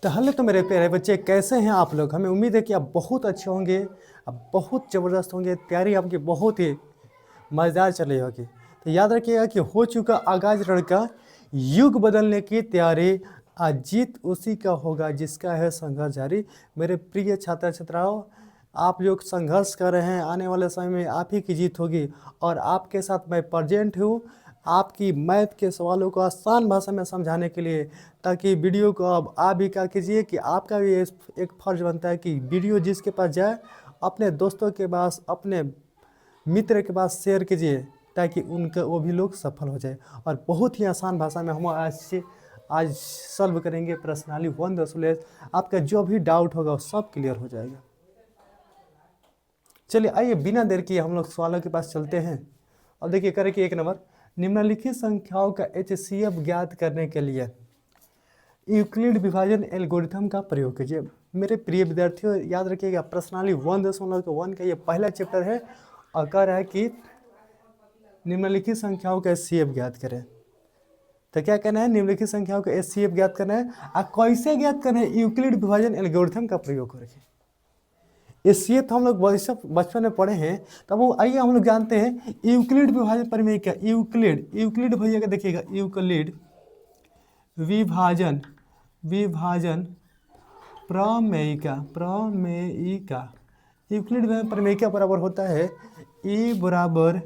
तो हेलो तो मेरे प्यारे बच्चे, कैसे हैं आप लोग। हमें उम्मीद है कि आप बहुत अच्छे होंगे, आप बहुत ज़बरदस्त होंगे। तैयारी आपकी बहुत ही मज़ेदार चल रही होगी। तो याद रखिएगा कि हो चुका आगाज रण का युग बदलने की तैयारी। आज जीत उसी का होगा जिसका है संघर्ष जारी। मेरे प्रिय छात्र छात्राओं, आप लोग संघर्ष कर रहे हैं, आने वाले समय में आप ही की जीत होगी। और आपके साथ मैं प्रेजेंट हूँ आपकी मैथ के सवालों को आसान भाषा में समझाने के लिए, ताकि वीडियो को अब आप भी क्या कीजिए कि आपका भी एक फर्ज बनता है कि वीडियो जिसके पास जाए अपने दोस्तों के पास, अपने मित्र के पास शेयर कीजिए, ताकि उनका वो भी लोग सफल हो जाए। और बहुत ही आसान भाषा में हम आज सॉल्व करेंगे प्रश्नावली 1 आपका जो भी डाउट होगा वो सब क्लियर हो जाएगा। चलिए आइए बिना देर किए हम लोग सवालों के पास चलते हैं। और देखिए करें कि 1 नंबर, निम्नलिखित संख्याओं का HCF ज्ञात करने के लिए यूक्लिड विभाजन एल्गोरिथम का प्रयोग कीजिए। मेरे प्रिय विद्यार्थियों, याद रखिएगा प्रश्नावली 1.1 का ये पहला चैप्टर है और कह रहा है कि निम्नलिखित संख्याओं का HCF ज्ञात करें। तो क्या करना है, निम्नलिखित संख्याओं का HCF ज्ञात करना है। और कैसे ज्ञात करना है, यूक्लिड विभाजन एल्गोरिथम का प्रयोग करके। इसलिए तो हम लोग बचपन में पढ़े हैं। तब वो आइए हम लोग जानते हैं यूक्लिड विभाजन प्रमेय क्या। यूक्लिड भैया का देखिएगा, यूक्लिड विभाजन प्रमेयिका यूक्लिड विभाजन प्रमेयिका बराबर होता है E बराबर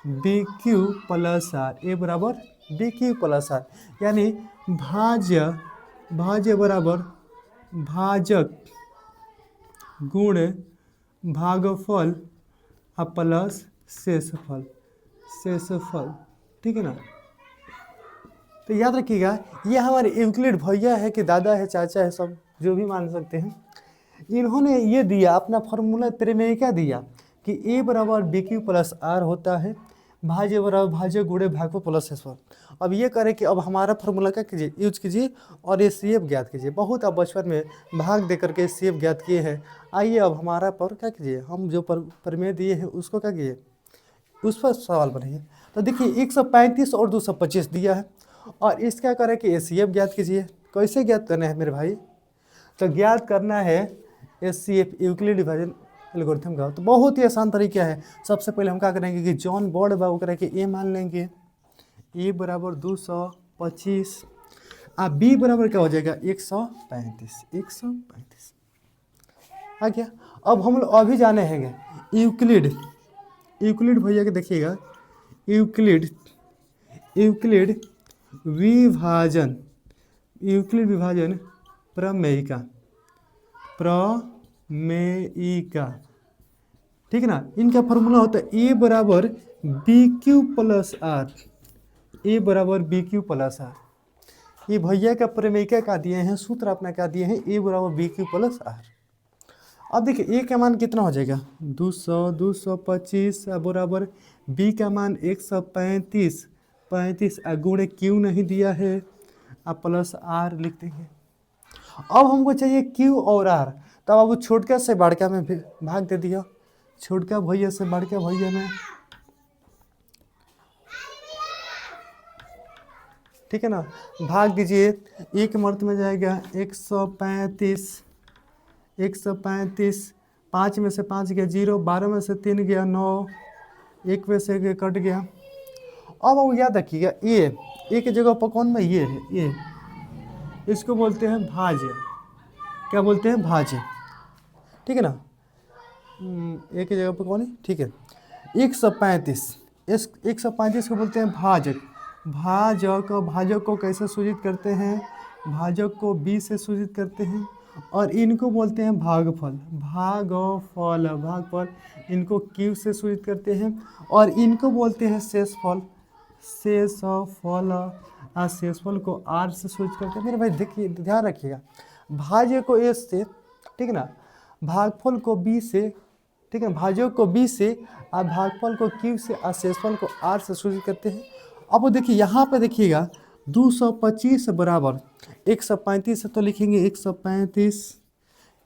BQ प्लस आर। ए बराबर BQ प्लस आर, यानी भाज्य बराबर भाजक गुण भागफल प्लस शेषफल। ठीक है ना। तो याद रखिएगा ये हमारे यूक्लिड भैया है कि दादा है, चाचा है, सब जो भी मान सकते हैं। इन्होंने ये दिया अपना फॉर्मूला प्रमेयिका दिया कि ए बराबर BQ प्लस आर होता है, भाज्य बराबर भाज्य गुणे भागफल प्लस शेषफल। अब ये करें कि अब हमारा फॉर्मूला क्या कीजिए, यूज कीजिए और HCF ज्ञात कीजिए। बहुत आप बचपन में भाग दे करके HCF ज्ञात किए हैं। आइए अब हमारा पर क्या कीजिए, हम जो प्रमेय दिए हैं उसको क्या कीजिए, उस पर सवाल बनाइए। तो देखिए 135 और 225 दिया है और इसका करें कि HCF ज्ञात कीजिए। कैसे ज्ञात करना है मेरे भाई, तो ज्ञात करना है HCF यूक्लिड विभाजन एल्गोरिथम का। तो बहुत ही आसान तरीका है। सबसे पहले हम क्या करेंगे कि जॉन बॉर्ड बाबू करेंगे ए मान लेंगे, ए बराबर 225 और बी बराबर क्या हो जाएगा 135 आ गया। अब हम लोग अभी जाने हैं यूक्लिड भैया के देखिएगा, यूक्लिड विभाजन प्रमेयिका। ठीक है ना। इनका फॉर्मूला होता है ए बराबर BQ प्लस आर। ए बराबर BQ प्लस आर, ये भैया का प्रमेयिका का दिए हैं, सूत्र अपना क्या दिए हैं, ए बराबर BQ प्लस आर। अब देखिए ए का मान कितना हो जाएगा 225 बराबर बी का मान 135 गुणे क्यू नहीं दिया है, अब प्लस आर लिख देंगे। अब हमको चाहिए क्यू और आर, तब अब छोटका से बड़का में भाग दे दिया, छोटका भैया से बड़का भैया में। ठीक है ना, भाग दीजिए। एक मर्त में जाएगा 135, 5 में से 5 गया 0, 12 में से 3 गया 9, 1 में से कट गया। अब वो याद रखिएगा ए की जगह पर कौन में ये है, ये इसको बोलते हैं भाज्य। क्या बोलते हैं, भाज्य। ठीक है ना, ए की जगह पर कौन है, ठीक है। 135 को बोलते हैं भाजक। भाजक को कैसे सूचित करते हैं, भाजक को बी से सूचित करते हैं। और इनको बोलते हैं भागफल, इनको क्यू से सूचित करते हैं। और इनको बोलते हैं शेषफल, शेषफल को आर से सूचित करते हैं। मेरे भाई देखिए ध्यान रखिएगा, भाज्य को एस से, ठीक है ना, भागफल को बी से, ठीक है, भाज्य को बी से और भागफल को क्यू से और शेषफल को आर से सूचित करते हैं। अब वो देखिए यहाँ पे देखिएगा 225 बराबर 135 है, तो लिखेंगे 135।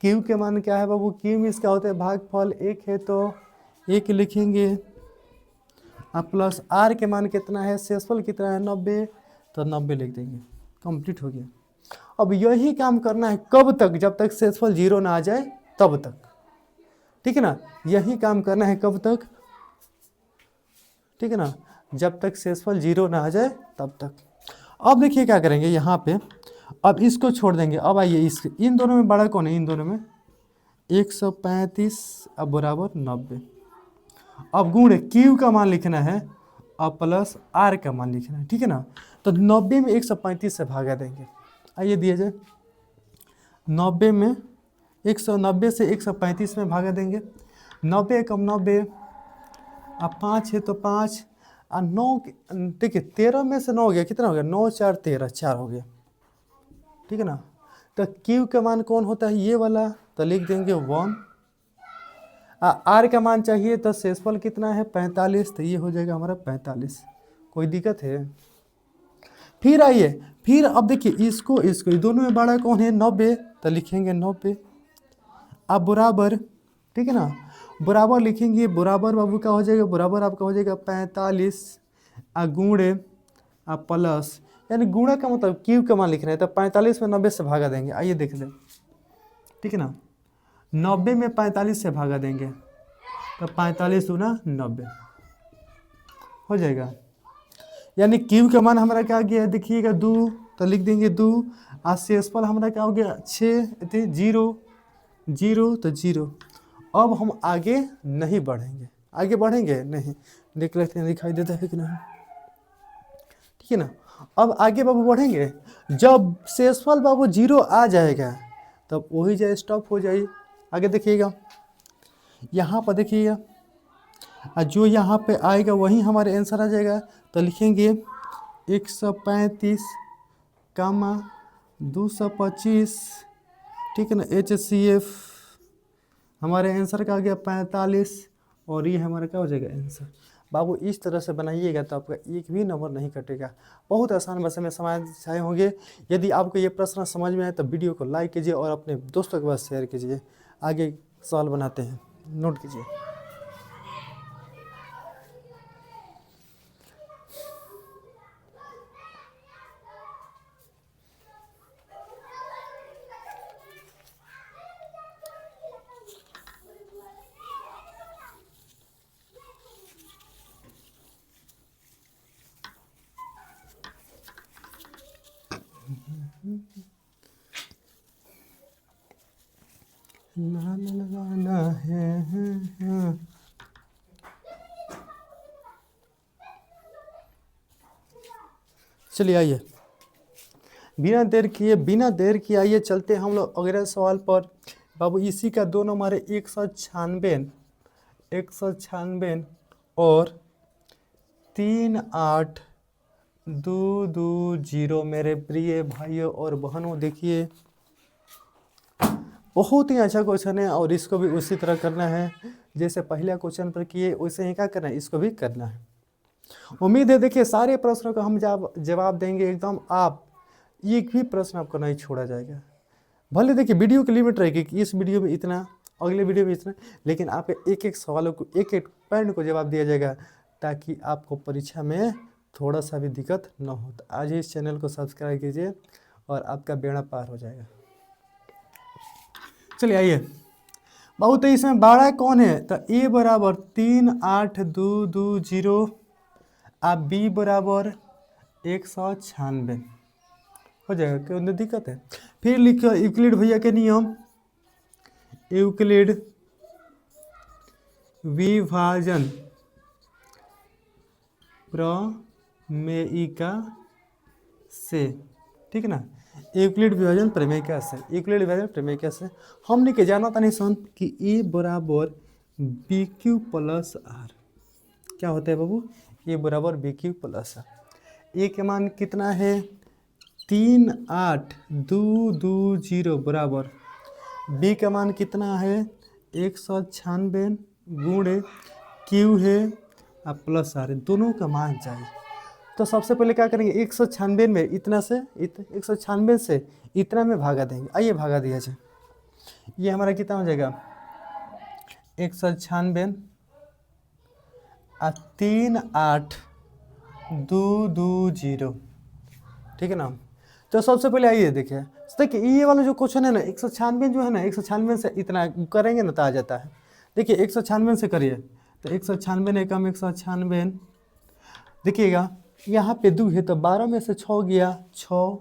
क्यू के मान क्या है बाबू, क्यू में इसका होता है भागफल 1 है तो 1 लिखेंगे, और प्लस आर के मान कितना है, शेषफल कितना है 90, तो 90 लिख देंगे। कंप्लीट हो गया। अब यही काम करना है कब तक, जब तक शेषफल 0 ना आ जाए तब तक, ठीक है ना। यही काम करना है कब तक, ठीक है ना, जब तक शेषफल 0 ना आ जाए तब तक। अब देखिए क्या करेंगे यहाँ पे, अब इसको छोड़ देंगे। अब आइए इन दोनों में बड़ा कौन है, इन दोनों में 135 अब बराबर 90। अब गुण Q का मान लिखना है और प्लस R का मान लिखना है, ठीक है ना। तो 90 में 135 से भागा देंगे। आइए दिया जाए 90 में 190 से 135 में भागा देंगे। 90 कम 90 अब 5 है तो 5 और 9, देखिए 13 में से 9 हो गया, कितना हो गया, 9 4 13, 4 हो गया, ठीक है ना। तो Q का मान कौन होता है, ये वाला, तो लिख देंगे 1। R का मान चाहिए तो शेषफल कितना है 45, तो ये हो जाएगा हमारा 45। कोई दिक्कत है। फिर आइए, फिर अब देखिए इसको दोनों में बड़ा कौन है 90, तो लिखेंगे 90। अब बराबर, ठीक है ना, बराबर लिखेंगे, बराबर बाबू का हो जाएगा, बराबर आपका हो जाएगा 45 गुणे प्लस, यानी गुणा का मतलब Q का मान लिखना है, तो 45 में 90 से भागा देंगे। आइए देख लें, ठीक है ना, 90 में 45 से भागा देंगे तो 45 दूना 90 हो जाएगा। यानी Q का मान हमारा क्या गया है, देखिएगा 2, तो लिख देंगे 2 और शेषफल हमारा क्या हो गया 6 थे 0 0 तो 0। अब हम आगे नहीं बढ़ेंगे, आगे बढ़ेंगे नहीं, देख लेते हैं दिखाई देता है कि नहीं, ठीक है ना। अब आगे बाबू बढ़ेंगे, जब शेषफल बाबू 0 आ जाएगा तब वही जाए स्टॉप हो जाए। आगे देखिएगा, यहाँ पर देखिएगा, और जो यहाँ पे आएगा वही हमारे आंसर आ जाएगा। तो लिखेंगे 135 कामा 225, ठीक है ना, HCF हमारे आंसर का आ गया 45, और ये हमारा क्या हो जाएगा आंसर। बाबू इस तरह से बनाइएगा तो आपका एक भी नंबर नहीं कटेगा। बहुत आसान भाषा में समझाए होंगे। यदि आपको ये प्रश्न समझ में आए तो वीडियो को लाइक कीजिए और अपने दोस्तों के पास शेयर कीजिए। आगे सवाल बनाते हैं, नोट कीजिए। लगाना है। चलिए आइए, बिना देर किए आइए चलते हैं हम लोग अगले सवाल पर। बाबू इसी का 2 नंबर है 196 और 38220। मेरे प्रिय भाइयों और बहनों, देखिए बहुत ही अच्छा क्वेश्चन है और इसको भी उसी तरह करना है जैसे पहले क्वेश्चन पर किए, वैसे ही क्या करना है, इसको भी करना है। उम्मीद है देखिए सारे प्रश्नों का हम जवाब देंगे एकदम, आप एक भी प्रश्न आपको नहीं छोड़ा जाएगा। भले देखिए वीडियो की लिमिट रहेगी कि इस वीडियो में इतना, अगले वीडियो में इतना, लेकिन आप एक एक सवालों को, एक एक पॉइंट को जवाब दिया जाएगा ताकि आपको परीक्षा में थोड़ा सा भी दिक्कत न हो। तो आज ही इस चैनल को सब्सक्राइब कीजिए और आपका बेड़ा पार हो जाएगा। चलिए आइए, बहुत इसमें बड़ा कौन है, तो A बराबर 38220 और B बराबर 196 हो जाएगा। क्यों दिक्कत है। फिर लिखो यूक्लिड भैया के नियम, यूक्लिड विभाजन प्रमेयिका से, ठीक है ना, यूक्लिड विभाजन प्रमेयिका से, यूक्लिड विभाजन प्रमेयिका से हमने के जाना था नहीं सन कि A बराबर BQ प्लस R क्या होता है बाबू, A बराबर BQ प्लस R। A के मान कितना है 38220 बराबर B का मान कितना है 196 गुणे Q है और प्लस R, दोनों का मान चाहिए। तो सबसे पहले क्या करेंगे, 196 में इतना से 196 से इतना में भागा देंगे। आइए भागा दिया जाए, ये हमारा कितना हो जाएगा 196 और 38220, ठीक है ना। तो सबसे पहले आइए देखिए, देखिए ये वाला जो क्वेश्चन है ना 196 जो है ना 196 से इतना करेंगे ना तो आ जाता है। देखिए 196 से करिए तो 196 ने कम 196, देखिएगा यहाँ पे 2 है तो 12 में से 6 गया 6,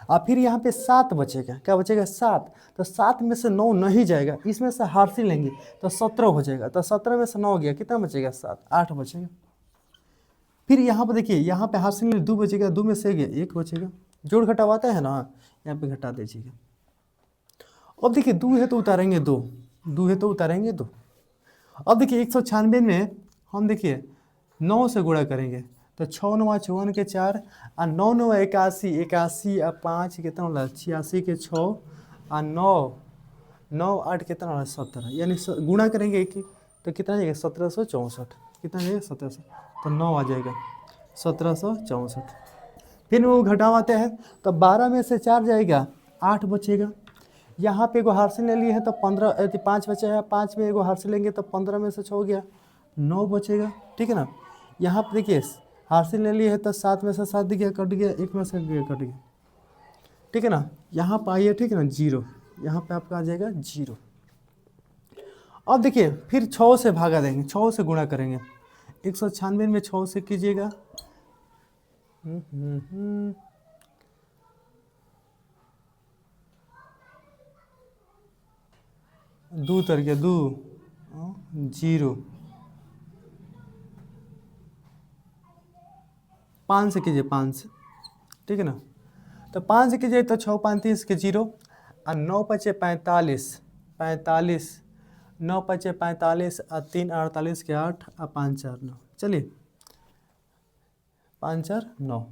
और फिर यहाँ पे 7 बचेगा, क्या बचेगा 7, तो 7 में से 9 नहीं जाएगा, इसमें से हारसी लेंगे तो 17 हो जाएगा, तो 17 में से 9 गया कितना बचेगा 7, 8 बचेगा। फिर यहाँ पर देखिए यहाँ पे हारसी ले 2 बचेगा, 2 में से गया 1 बचेगा, जोड़ घटावाता है ना, यहाँ पे घटा दीजिएगा। अब देखिए 2 है तो उतारेंगे 2, 2 है तो उतारेंगे 2। अब देखिए 196 में हम देखिए 9 से गुणा करेंगे तो 6 9 54 के 4 और 9 9 81, 81 और 5 कितना होला 86 के 6 और 9 9 8 कितना होला 17, यानी गुणा करेंगे एक तो कितना जाएगा 1764, कितना जाएगा 1700, तो 9 आ जाएगा 1764। फिर वो घटावाते हैं तो 12 में से 4 जाएगा 8 बचेगा, यहाँ पे एगो हारसी ले लिए है तो 15 5 बचे है, 5 में एगो हारसी लेंगे तो 15 में से 6 हो गया 9 बचेगा, ठीक है ना। यहाँ पे देखिए हारसी ले लिए है तो 7 में से 7 दिख गया कट गया, 1 में से गया कट गया, ठीक है ना। यहाँ पर आइए, ठीक है ना 0, यहाँ पे आपका आ जाएगा 0। अब देखिए फिर 6 से भागा देंगे, 6 से गुणा करेंगे, 196 में 6 से कीजिएगा, 2 उतर गया 2 0, 5 से कीजिए 5 से, ठीक है ना। तो 5 से कीजिए तो 6 5 30 के 0 और 9 5 45 45, 9 5 45 और 3 48 के 8 और 5 4 9, चलिए 5 4 9,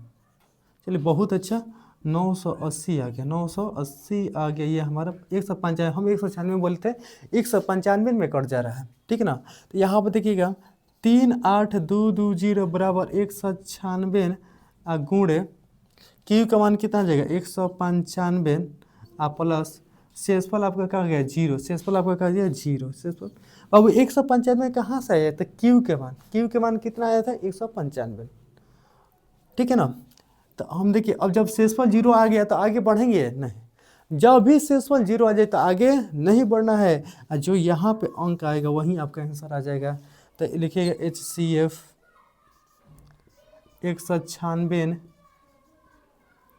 चलिए बहुत अच्छा 980 आ गया, 980 आ गया। ये हमारा 195, हम 196 बोलते हैं 195 में कट जा रहा है, ठीक है ना। तो यहाँ पर देखिएगा 3 8 2 2 0 बराबर 196 गुणे क्यू का मान कितना जाएगा 195 प्लस शेषफल आपका कहाँ गया 0, शेषफल आपका कहा गया 0, शेषफल अब 195 कहाँ से आया, तो क्यू के मान कितना आया था 195, ठीक है ना। तो हम देखिए अब जब शेषफल 0 आ गया तो आगे बढ़ेंगे नहीं, जब भी शेषफल 0 आ जाए तो आगे नहीं बढ़ना है, और जो यहाँ पे अंक आएगा वहीं आपका आंसर आ जाएगा। तो लिखिएगा HCF 196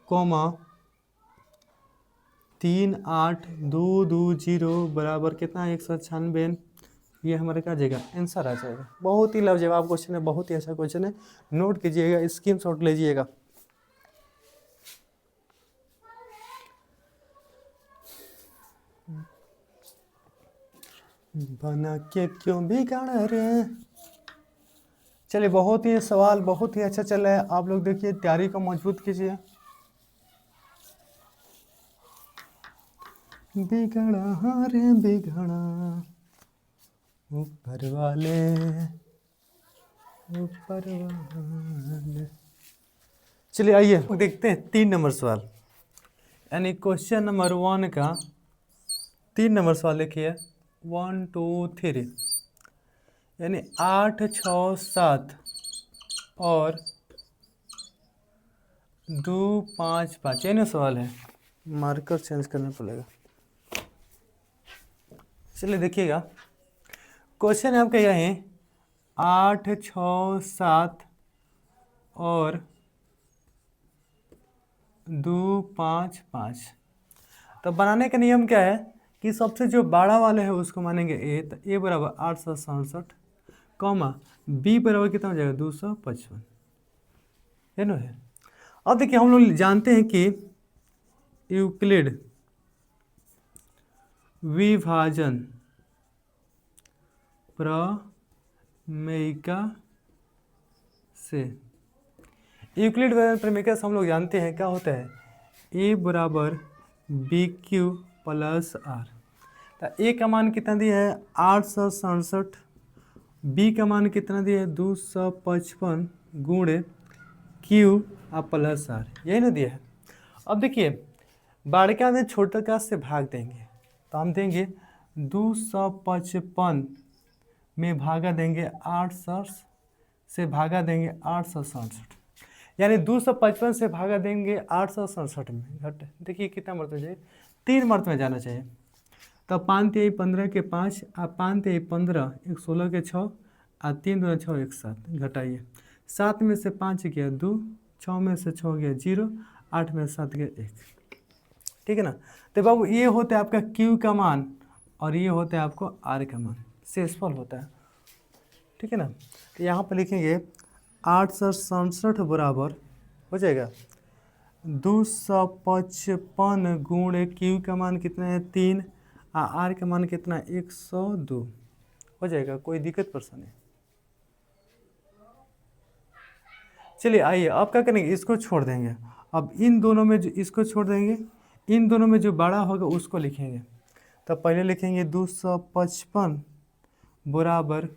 कोमा 3 8 2 2 0 बराबर कितना 196, ये हमारे क्या जाएगा आंसर आ जाएगा। बहुत ही लाजवाब क्वेश्चन है, बहुत ही अच्छा क्वेश्चन है, नोट कीजिएगा, स्क्रीनशॉट लीजिएगा। बना के क्यों बिगाड़ रहे। चलिए बहुत ही सवाल बहुत ही अच्छा चल रहा है, आप लोग देखिए तैयारी को मजबूत कीजिए। बिगड़ा रे बिगड़ा ऊपर वाले ऊपर वाले। चलिए आइए देखते हैं 3 नंबर सवाल, यानी क्वेश्चन नंबर 1 का 3 नंबर सवाल लिखिए 1 2 3, यानी 8 6 7 और 2 5 5, ये ना सवाल है, मार्कर चेंज करना पड़ेगा। चलिए देखिएगा क्वेश्चन है आपका यही 8 6 7 और 2 5 5। तो बनाने का नियम क्या है कि सबसे जो बड़ा वाले है उसको मानेंगे ए, तो ए बराबर 867 कॉमा बी बराबर कितना हो जाएगा 255, है ना है। अब देखिए हम लोग जानते हैं कि यूक्लिड विभाजन प्रमेयिका से, यूक्लिड विभाजन प्रमेयिका से हम लोग जानते हैं क्या होता है, ए बराबर बी क्यू प्लस आर। तो ए का मान कितना दिया है 867, बी का मान कितना दिया है 255 गुणे क्यू और प्लस आर, यही ना दिया है। अब देखिए बड़का में छोटा का से भाग देंगे तो हम देंगे 255 में भागा देंगे 8 से भागा देंगे 867, यानी 255 से भागा देंगे 867 में, घट देखिए कितना मरतबा जाए, 3 मरतबा जाना चाहिए। तब 5 3 15 के 5 आ 5 3 15 1 16 के 6 आ 3 2 6 1 7 घटाइए। 7 में से 5 गया 2, 6 में से 6 गया 0, 8 में से 7 गया 1। ठीक है ना। तो बाबू ये होता है आपका Q का मान और ये होता है आपको R का मान, शेषफल होता है। ठीक है ना। तो यहाँ पर लिखेंगे 867 बराबर हो जाएगा 255 गुणे Q का मान कितना है 3, R का मान कितना है 102 हो जाएगा। कोई दिक्कत परेशानी? चलिए आइए अब क्या करेंगे, इसको छोड़ देंगे। अब इन दोनों में जो इसको छोड़ देंगे, इन दोनों में जो बड़ा होगा उसको लिखेंगे। तब पहले लिखेंगे 255 बराबर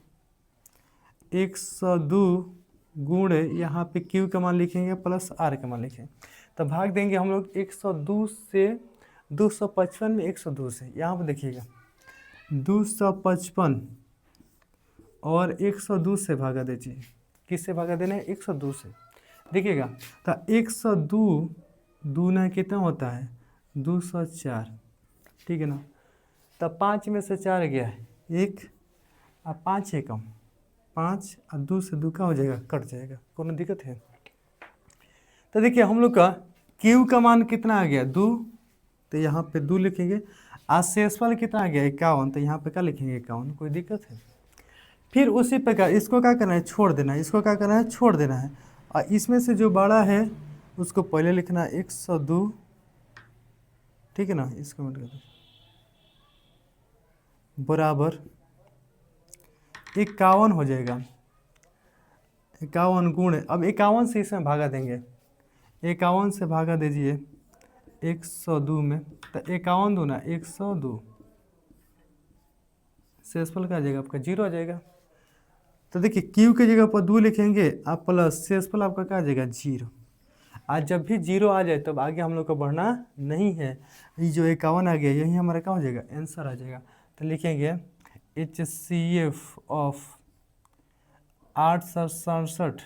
102 गुणे यहाँ पे Q का मान लिखेंगे प्लस R का मान लिखेंगे। तब भाग देंगे हम लोग 102 से, 255 में 102 से, यहाँ पर देखिएगा 255 और 102 से भागा दीजिए। किससे भागा देना है? 102 से। देखिएगा तो 102 दूना कितना होता है 204। ठीक है ना। तब 5 में से 4 गया है 1 और 5 है कम 5 और 2 से 2 का हो जाएगा, कट जाएगा, कोनो दिक्कत है? तो देखिए हम लोग का Q का मान कितना आ गया 2, तो यहाँ पे 2 लिखेंगे। आज शेषफल कितना आ गया 51, तो यहाँ पे क्या लिखेंगे 51, कोई दिक्कत है? फिर उसी प्रकार इसको क्या करना है, छोड़ देना है, इसको क्या करना है, छोड़ देना है। और इसमें से जो बड़ा है उसको पहले लिखना है 102। ठीक है ना। इसको मत कर बराबर 51 हो जाएगा। 51 गुण, अब 51 से इसमें भागा देंगे, 51 से भागा दीजिए 102 में, तो 51 दूना 102, शेषफल का आ जाएगा आपका 0 आ जाएगा। तो देखिए Q की जगह पर 2 लिखेंगे आप प्लस शेषफल आपका क्या आ जाएगा 0। आज जब भी 0 आ जाए तब आगे हम लोग को बढ़ना नहीं है। ये जो 51 आ गया यही हमारा क्या हो जाएगा, आंसर आ जाएगा। तो लिखेंगे HCF ऑफ 867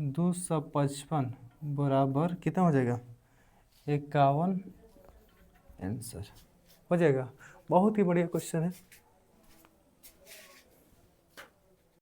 255 बराबर कितना हो जाएगा 51, आंसर हो जाएगा। बहुत ही बढ़िया क्वेश्चन है।